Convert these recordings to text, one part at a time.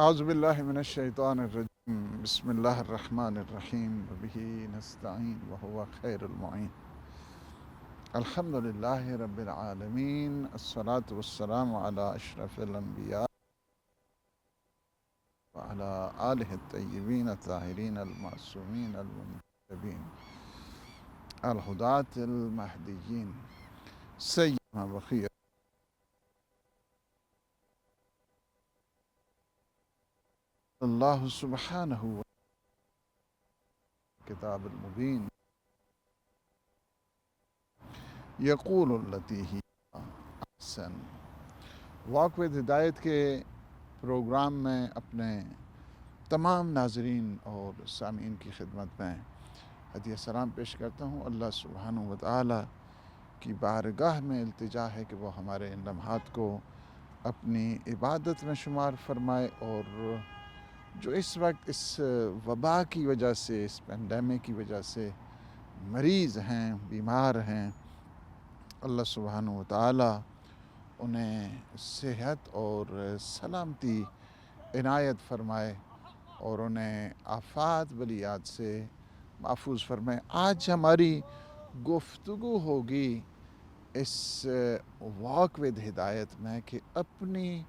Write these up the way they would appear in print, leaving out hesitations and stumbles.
اعوذ باللہ من الشیطان الرجیم بسم اللہ الرحمن الرحیم وبہ نستعین وہو خیر المعین الحمد للہ رب العالمین الصلاة والسلام علی اشرف الانبیاء وعلی آلہ الطیبین الطاہرین المعصومین المنتخبین الہداة المہدیین سیدنا بقیہ اللہ سبحانہ کتاب المبین یقول التی ہی احسن۔ واک ود ہدایت کے پروگرام میں اپنے تمام ناظرین اور سامعین کی خدمت میں ہدیہ سلام پیش کرتا ہوں۔ اللہ سبحانہ و تعالی کی بارگاہ میں التجا ہے کہ وہ ہمارے ان لمحات کو اپنی عبادت میں شمار فرمائے، اور جو اس وقت اس وبا کی وجہ سے، اس پینڈیمک کی وجہ سے مریض ہیں، بیمار ہیں، اللہ سبحانہ و تعالی انہیں صحت اور سلامتی عنایت فرمائے اور انہیں آفات بلیات سے محفوظ فرمائے۔ آج ہماری گفتگو ہوگی اس واک ود ہدایت میں کہ اپنی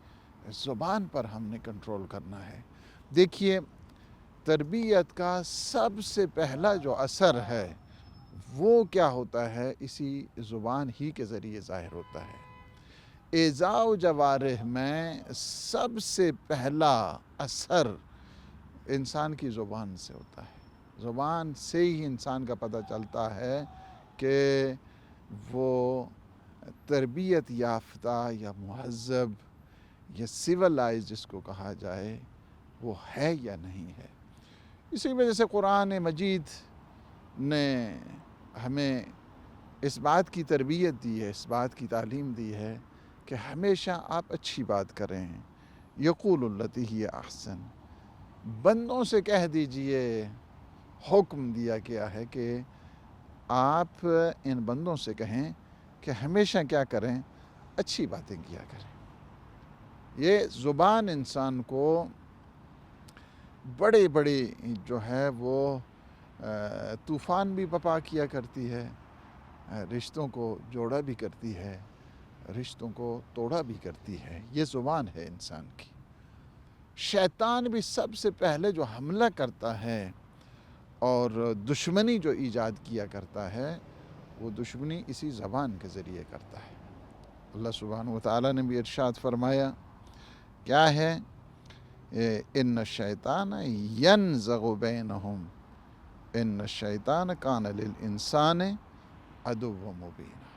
زبان پر ہم نے کنٹرول کرنا ہے۔ دیکھیے، تربیت کا سب سے پہلا جو اثر ہے وہ کیا ہوتا ہے، اسی زبان ہی کے ذریعے ظاہر ہوتا ہے۔ اعضاء و جوارح میں سب سے پہلا اثر انسان کی زبان سے ہوتا ہے۔ زبان سے ہی انسان کا پتہ چلتا ہے کہ وہ تربیت یافتہ یا مہذب یا سیولائز جس کو کہا جائے وہ ہے یا نہیں ہے۔ اسی وجہ سے قرآن مجید نے ہمیں اس بات کی تربیت دی ہے، اس بات کی تعلیم دی ہے کہ ہمیشہ آپ اچھی بات کریں۔ یقول التی ہی احسن، بندوں سے کہہ دیجئے، حکم دیا گیا ہے کہ آپ ان بندوں سے کہیں کہ ہمیشہ کیا کریں، اچھی باتیں کیا کریں۔ یہ زبان انسان کو بڑے بڑے جو ہے وہ طوفان بھی بپا کیا کرتی ہے، رشتوں کو جوڑا بھی کرتی ہے، رشتوں کو توڑا بھی کرتی ہے۔ یہ زبان ہے انسان کی۔ شیطان بھی سب سے پہلے جو حملہ کرتا ہے اور دشمنی جو ایجاد کیا کرتا ہے، وہ دشمنی اسی زبان کے ذریعے کرتا ہے۔ اللہ سبحانہ و تعالیٰ نے بھی ارشاد فرمایا، کیا ہے؟ ان الشیطان ینزغ بینہم ان الشیطان کان للانسان عدوا مبینا۔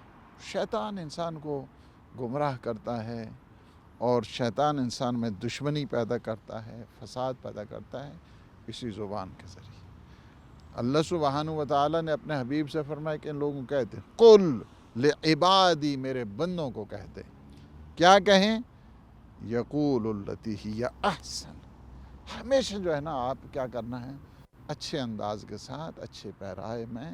شیطان انسان کو گمراہ کرتا ہے اور شیطان انسان میں دشمنی پیدا کرتا ہے، فساد پیدا کرتا ہے اسی زبان کے ذریعے۔ اللہ سبحانہ و تعالیٰ نے اپنے حبیب سے فرمایا کہ ان لوگوں کو کہتے قل لعبادی، میرے بندوں کو کہتے، کیا کہیں؟ یقول التی ہی احسن۔ ہمیشہ جو ہے نا آپ کیا کرنا ہے، اچھے انداز کے ساتھ، اچھے پیرائے میں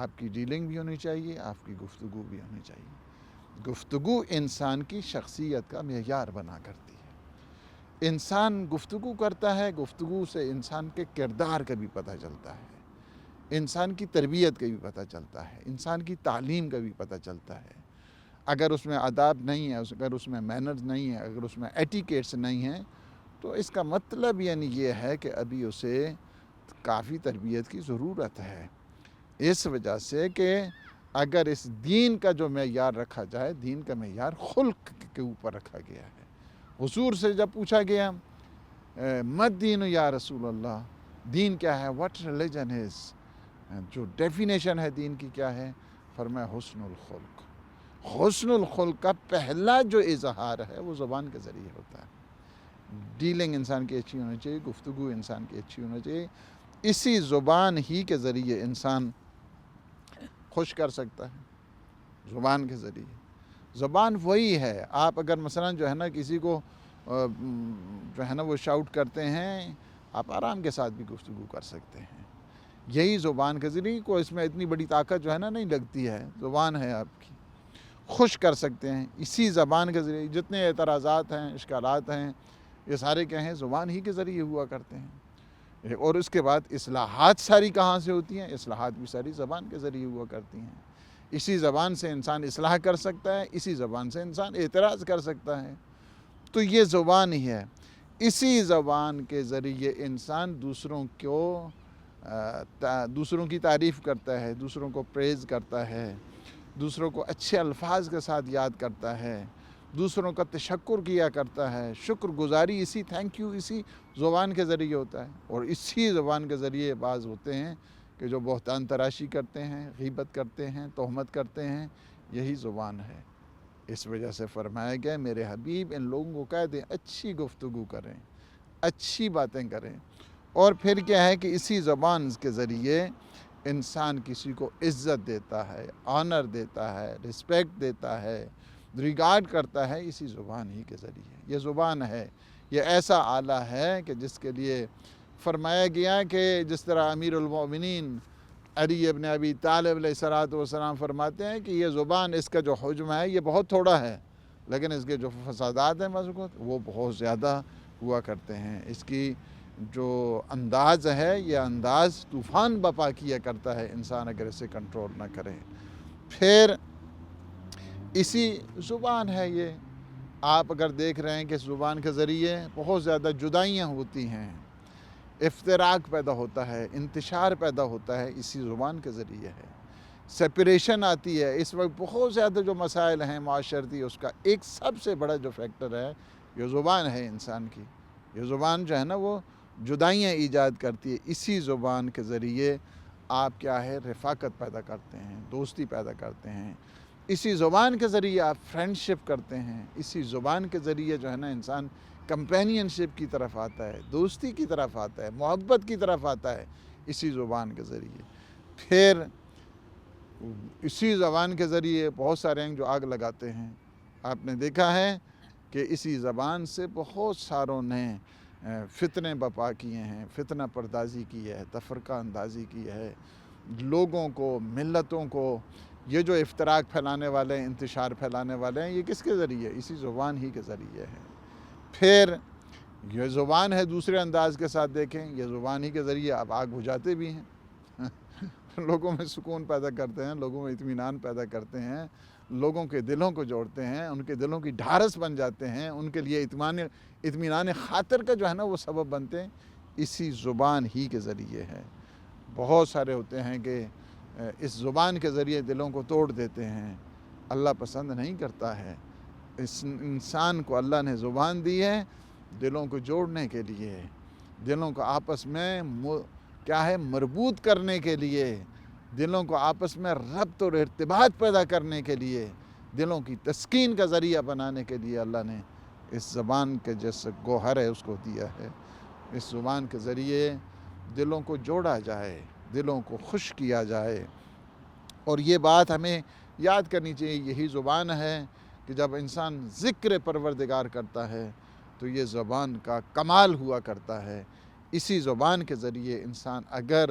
آپ کی ڈیلنگ بھی ہونی چاہیے، آپ کی گفتگو بھی ہونی چاہیے۔ گفتگو انسان کی شخصیت کا معیار بنا کرتی ہے۔ انسان گفتگو کرتا ہے، گفتگو سے انسان کے کردار کا بھی پتہ چلتا ہے، انسان کی تربیت کا بھی پتہ چلتا ہے، انسان کی تعلیم کا بھی پتہ چلتا ہے۔ اگر اس میں آداب نہیں ہے، اگر اس میں مینرز نہیں ہے، اگر اس میں ایٹیکیٹس نہیں ہیں، تو اس کا مطلب یعنی یہ ہے کہ ابھی اسے کافی تربیت کی ضرورت ہے۔ اس وجہ سے کہ اگر اس دین کا جو معیار رکھا جائے، دین کا معیار خلق کے اوپر رکھا گیا ہے۔ حضور سے جب پوچھا گیا مد دین یا رسول اللہ، دین کیا ہے، what religion is، جو ڈیفینیشن ہے دین کی کیا ہے، فرمایا حسن الخلق۔ حسن الخلق کا پہلا جو اظہار ہے وہ زبان کے ذریعے ہوتا ہے۔ ڈیلنگ انسان کی اچھی ہونی چاہیے، گفتگو انسان کی اچھی ہونی چاہیے۔ اسی زبان ہی کے ذریعے انسان خوش کر سکتا ہے، زبان کے ذریعے۔ زبان وہی ہے، آپ اگر مثلا جو ہے نا کسی کو جو ہے نا وہ شاؤٹ کرتے ہیں، آپ آرام کے ساتھ بھی گفتگو کر سکتے ہیں۔ یہی زبان کے ذریعے، کو اس میں اتنی بڑی طاقت جو ہے نا نہیں لگتی ہے، زبان ہے آپ کی، خوش کر سکتے ہیں اسی زبان کے ذریعے۔ جتنے اعتراضات ہیں، اشکالات ہیں، یہ سارے کیا ہیں؟ زبان ہی کے ذریعے ہوا کرتے ہیں۔ اور اس کے بعد اصلاحات ساری کہاں سے ہوتی ہیں؟ اصلاحات بھی ساری زبان کے ذریعے ہوا کرتی ہیں۔ اسی زبان سے انسان اصلاح کر سکتا ہے، اسی زبان سے انسان اعتراض کر سکتا ہے۔ تو یہ زبان ہی ہے۔ اسی زبان کے ذریعے انسان دوسروں کی تعریف کرتا ہے، دوسروں کو پریز کرتا ہے، دوسروں کو اچھے الفاظ کے ساتھ یاد کرتا ہے، دوسروں کا تشکر کیا کرتا ہے۔ شکر گزاری تھینک یو اسی زبان کے ذریعے ہوتا ہے۔ اور اسی زبان کے ذریعے بعض ہوتے ہیں کہ جو بہتان تراشی کرتے ہیں، غیبت کرتے ہیں، تہمت کرتے ہیں، یہی زبان ہے۔ اس وجہ سے فرمایا گیا میرے حبیب ان لوگوں کو کہہ دیں اچھی گفتگو کریں، اچھی باتیں کریں۔ اور پھر کیا ہے کہ اسی زبان کے ذریعے انسان کسی کو عزت دیتا ہے، آنر دیتا ہے، رسپیکٹ دیتا ہے، ریگارڈ کرتا ہے، اسی زبان ہی کے ذریعے۔ یہ زبان ہے، یہ ایسا آلہ ہے کہ جس کے لیے فرمایا گیا کہ جس طرح امیر المؤمنین علی ابن ابی طالب علیہ السلام فرماتے ہیں کہ یہ زبان، اس کا جو حجم ہے یہ بہت تھوڑا ہے، لیکن اس کے جو فسادات ہیں وہ بہت زیادہ ہوا کرتے ہیں۔ اس کی جو انداز ہے یہ انداز طوفان بپا کیا کرتا ہے انسان اگر اسے کنٹرول نہ کرے۔ پھر اسی زبان ہے یہ، آپ اگر دیکھ رہے ہیں کہ زبان کے ذریعے بہت زیادہ جدائیاں ہوتی ہیں، افتراق پیدا ہوتا ہے، انتشار پیدا ہوتا ہے، اسی زبان کے ذریعے ہے۔ سیپریشن آتی ہے۔ اس وقت بہت زیادہ جو مسائل ہیں معاشرتی، اس کا ایک سب سے بڑا جو فیکٹر ہے یہ زبان ہے انسان کی۔ یہ زبان جو ہے نا وہ جدائیاں ایجاد کرتی ہے۔ اسی زبان کے ذریعے آپ کیا ہے؟ رفاقت پیدا کرتے ہیں، دوستی پیدا کرتے ہیں۔ اسی زبان کے ذریعے آپ فرینڈشپ کرتے ہیں۔ اسی زبان کے ذریعے جو ہے نا انسان کمپینین شپ کی طرف آتا ہے، دوستی کی طرف آتا ہے، محبت کی طرف آتا ہے، اسی زبان کے ذریعے۔ پھر اسی زبان کے ذریعے بہت سارے ہیں جو آگ لگاتے ہیں۔ آپ نے دیکھا ہے کہ اسی زبان سے بہت ساروں نے فتنے بپا کیے ہیں، فتنہ پردازی کی ہے، تفرقہ اندازی کی ہے، لوگوں کو، ملتوں کو، یہ جو افتراق پھیلانے والے ہیں، انتشار پھیلانے والے ہیں، یہ کس کے ذریعے؟ اسی زبان ہی کے ذریعے ہے۔ پھر یہ زبان ہے، دوسرے انداز کے ساتھ دیکھیں، یہ زبان ہی کے ذریعے آپ آگ بجھاتے بھی ہیں، لوگوں میں سکون پیدا کرتے ہیں، لوگوں میں اطمینان پیدا کرتے ہیں، لوگوں کے دلوں کو جوڑتے ہیں، ان کے دلوں کی ڈھارس بن جاتے ہیں، ان کے لیے اطمینان خاطر کا جو ہے نا وہ سبب بنتے ہیں، اسی زبان ہی کے ذریعے ہے۔ بہت سارے ہوتے ہیں کہ اس زبان کے ذریعے دلوں کو توڑ دیتے ہیں، اللہ پسند نہیں کرتا ہے۔ اس انسان کو اللہ نے زبان دی ہے دلوں کو جوڑنے کے لیے، دلوں کو آپس میں کیا ہے؟ مربوط کرنے کے لیے، دلوں کو آپس میں ربط اور ارتباط پیدا کرنے کے لیے، دلوں کی تسکین کا ذریعہ بنانے کے لیے اللہ نے اس زبان کے جیسے گوہر ہے اس کو دیا ہے۔ اس زبان کے ذریعے دلوں کو جوڑا جائے، دلوں کو خوش کیا جائے۔ اور یہ بات ہمیں یاد کرنی چاہیے، یہی زبان ہے کہ جب انسان ذکر پروردگار کرتا ہے تو یہ زبان کا کمال ہوا کرتا ہے۔ اسی زبان کے ذریعے انسان اگر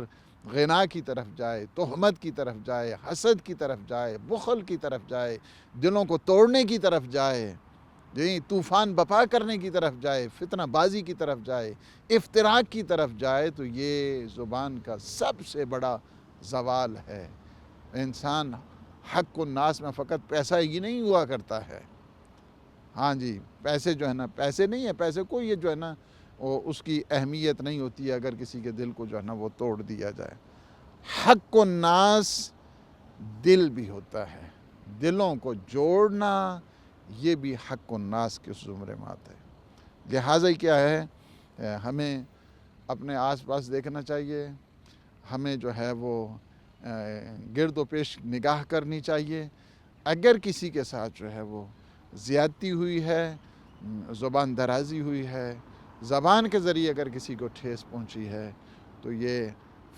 غنا کی طرف جائے، تہمت کی طرف جائے، حسد کی طرف جائے، بخل کی طرف جائے، دلوں کو توڑنے کی طرف جائے، طوفان بپا کرنے کی طرف جائے، فتنہ بازی کی طرف جائے، افتراق کی طرف جائے، تو یہ زبان کا سب سے بڑا زوال ہے۔ انسان حق الناس میں فقط پیسہ ہی نہیں ہوا کرتا ہے۔ ہاں جی، پیسے جو ہے نا، پیسے نہیں ہے، پیسے کو یہ جو ہے نا اس کی اہمیت نہیں ہوتی ہے اگر کسی کے دل کو جو ہے نا وہ توڑ دیا جائے۔ حق الناس دل بھی ہوتا ہے، دلوں کو جوڑنا یہ بھی حق الناس کے زمرے میں آتا ہے۔ لہٰذا کیا ہے، ہمیں اپنے آس پاس دیکھنا چاہیے، ہمیں جو ہے وہ گرد و پیش نگاہ کرنی چاہیے۔ اگر کسی کے ساتھ جو ہے وہ زیادتی ہوئی ہے، زبان درازی ہوئی ہے، زبان کے ذریعے اگر کسی کو ٹھیس پہنچی ہے، تو یہ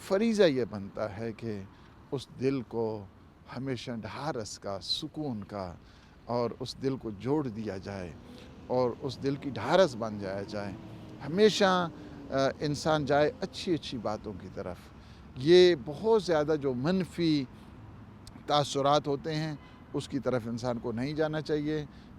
فریضہ یہ بنتا ہے کہ اس دل کو ہمیشہ ڈھارس کا، سکون کا، اور اس دل کو جوڑ دیا جائے اور اس دل کی ڈھارس بن جائے۔ ہمیشہ انسان جائے اچھی اچھی باتوں کی طرف۔ یہ بہت زیادہ جو منفی تاثرات ہوتے ہیں اس کی طرف انسان کو نہیں جانا چاہیے۔